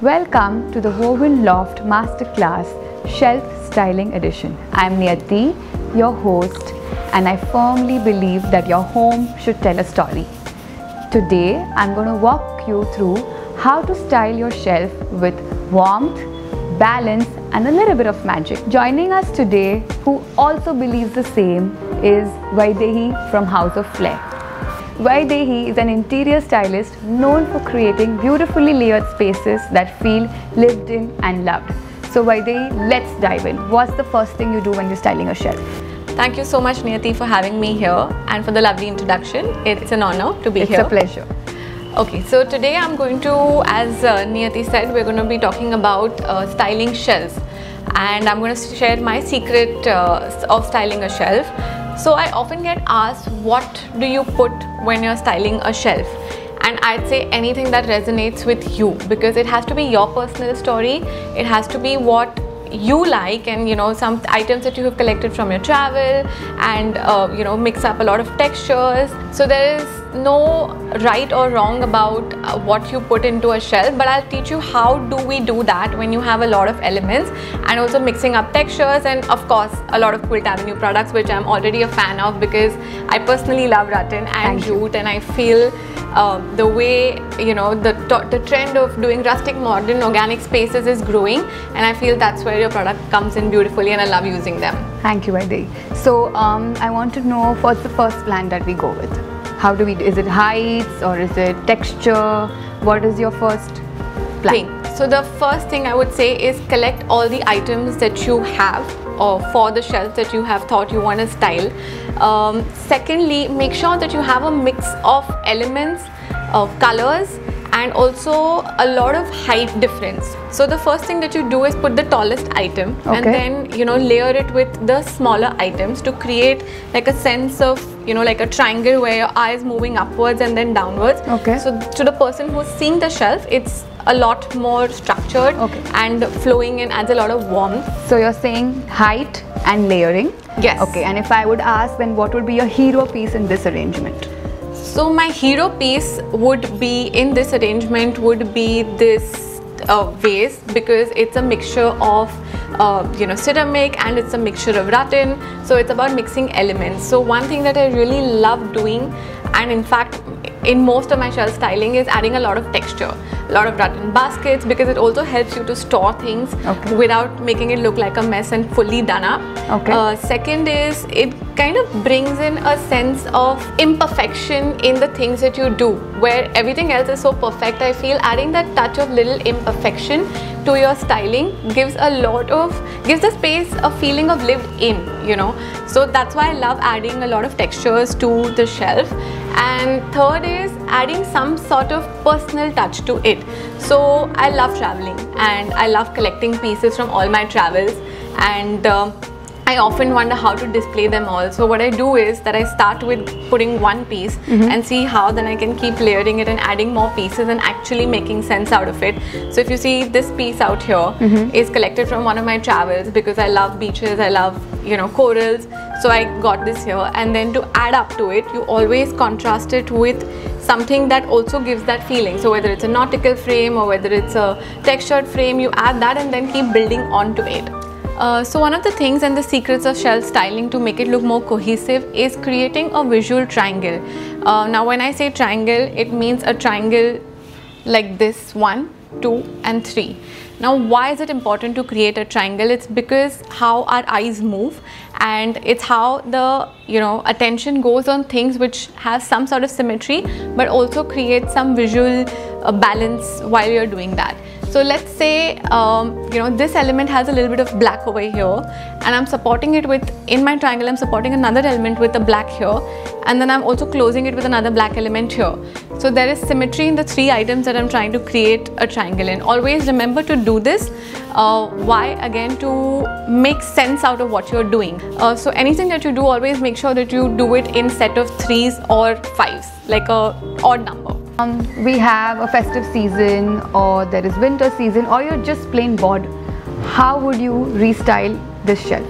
Welcome to the Woven Loft Masterclass Shelf Styling Edition. I'm Niyati, your host, and I firmly believe that your home should tell a story. Today, I'm going to walk you through how to style your shelf with warmth, balance, and a little bit of magic. Joining us today, who also believes the same, is Vaidehi from House of Flair. Vaidehi is an interior stylist known for creating beautifully layered spaces that feel lived in and loved. So Vaidehi, let's dive in. What's the first thing you do when you're styling a shelf? Thank you so much, Niyati, for having me here and for the lovely introduction. It's an honor to be here. It's a pleasure. Okay, so today I'm going to, as Niyati said, we're going to be talking about styling shelves, and I'm going to share my secret of styling a shelf. So I often get asked, what do you put when you're styling a shelf? And I'd say anything that resonates with you, because it has to be your personal story. It has to be what you like, and some items that you have collected from your travel, and mix up a lot of textures. So there is no right or wrong about what you put into a shelf, but I'll teach you how do we do that when you have a lot of elements, and also mixing up textures, and of course a lot of Quilt Avenue products, which I'm already a fan of because I personally love rattan and jute, and I feel the way the trend of doing rustic, modern, organic spaces is growing, and I feel that's where your product comes in beautifully, and I love using them. Thank you, Vaidehi. So I want to know, what's the first plan that we go with? How do we, is it heights or is it texture? What is your first plan? So the first thing I would say is collect all the items that you have for the shelf that you have thought you want to style. Secondly, make sure that you have a mix of elements, of colors, and also a lot of height difference. So the first thing that you do is put the tallest item, and then layer it with the smaller items to create like a sense of like a triangle where your eye is moving upwards and then downwards. So to the person who's seeing the shelf, it's a lot more structured and flowing, and adds a lot of warmth. So you're saying height and layering? Yes. Okay, and if I would ask, then what would be your hero piece in this arrangement? So my hero piece would be in this arrangement would be this vase, because it's a mixture of ceramic, and it's a mixture of rattan, so it's about mixing elements. So one thing that I really love doing, and in fact in most of my shelf styling, is adding a lot of texture, a lot of rattan baskets, because it also helps you to store things without making it look like a mess and fully done up. Second is, it kind of brings in a sense of imperfection in the things that you do, where everything else is so perfect. I feel adding that touch of little imperfection to your styling gives the space a feeling of lived in, so that's why I love adding a lot of textures to the shelf. And third is adding some sort of personal touch to it. So I love traveling, and I love collecting pieces from all my travels, and I often wonder how to display them all. So what I do is that I start with putting one piece and see how then I can keep layering it and adding more pieces and actually making sense out of it. So if you see, this piece out here is collected from one of my travels, because I love beaches, I love corals. So I got this here, and then to add up to it, you always contrast it with something that also gives that feeling. So whether it's a nautical frame or whether it's a textured frame, you add that and then keep building onto it. So one of the things and the secrets of shelf styling to make it look more cohesive is creating a visual triangle. Now when I say triangle, it means a triangle like this, 1, 2 and 3. Now why is it important to create a triangle? It's because how our eyes move, and it's how the attention goes on things which have some sort of symmetry, but also create some visual balance while you're doing that. So let's say this element has a little bit of black over here, and I'm supporting it with, in my triangle I'm supporting another element with a black here, and then I'm also closing it with another black element here. So there is symmetry in the three items that I'm trying to create a triangle in. Always remember to do this. Why? Again, to make sense out of what you're doing. So anything that you do, always make sure that you do it in set of 3s or 5s, like a odd number. We have a festive season, or there is winter season, or you're just plain bored. How would you restyle this shelf?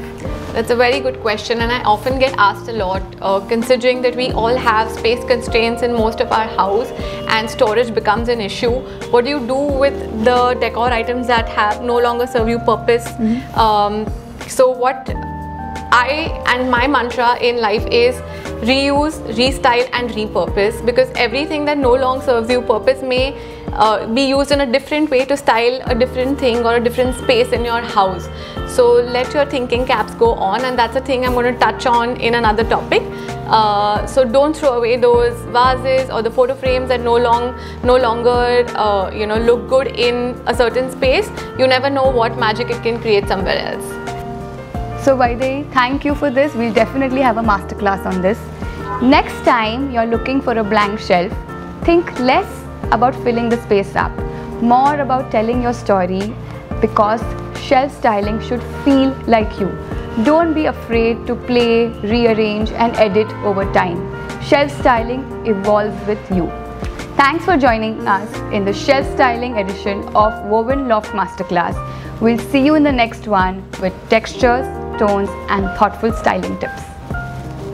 That's a very good question, and I often get asked a lot, considering that we all have space constraints in most of our house and storage becomes an issue. What do you do with the decor items that have no longer serve you purpose? So what my mantra in life is reuse, restyle and repurpose, because everything that no longer serves you purpose may be used in a different way to style a different thing or a different space in your house. So let your thinking caps go on, and that's a thing I'm going to touch on in another topic. So don't throw away those vases or the photo frames that no longer look good in a certain space. You never know what magic it can create somewhere else. So Vaidehi, thank you for this. We'll definitely have a masterclass on this. Next time you're looking for a blank shelf, think less about filling the space up, more about telling your story, because shelf styling should feel like you. Don't be afraid to play, rearrange and edit over time. Shelf styling evolves with you. Thanks for joining us in the shelf styling edition of Woven Loft Masterclass. We'll see you in the next one with textures, tones and thoughtful styling tips.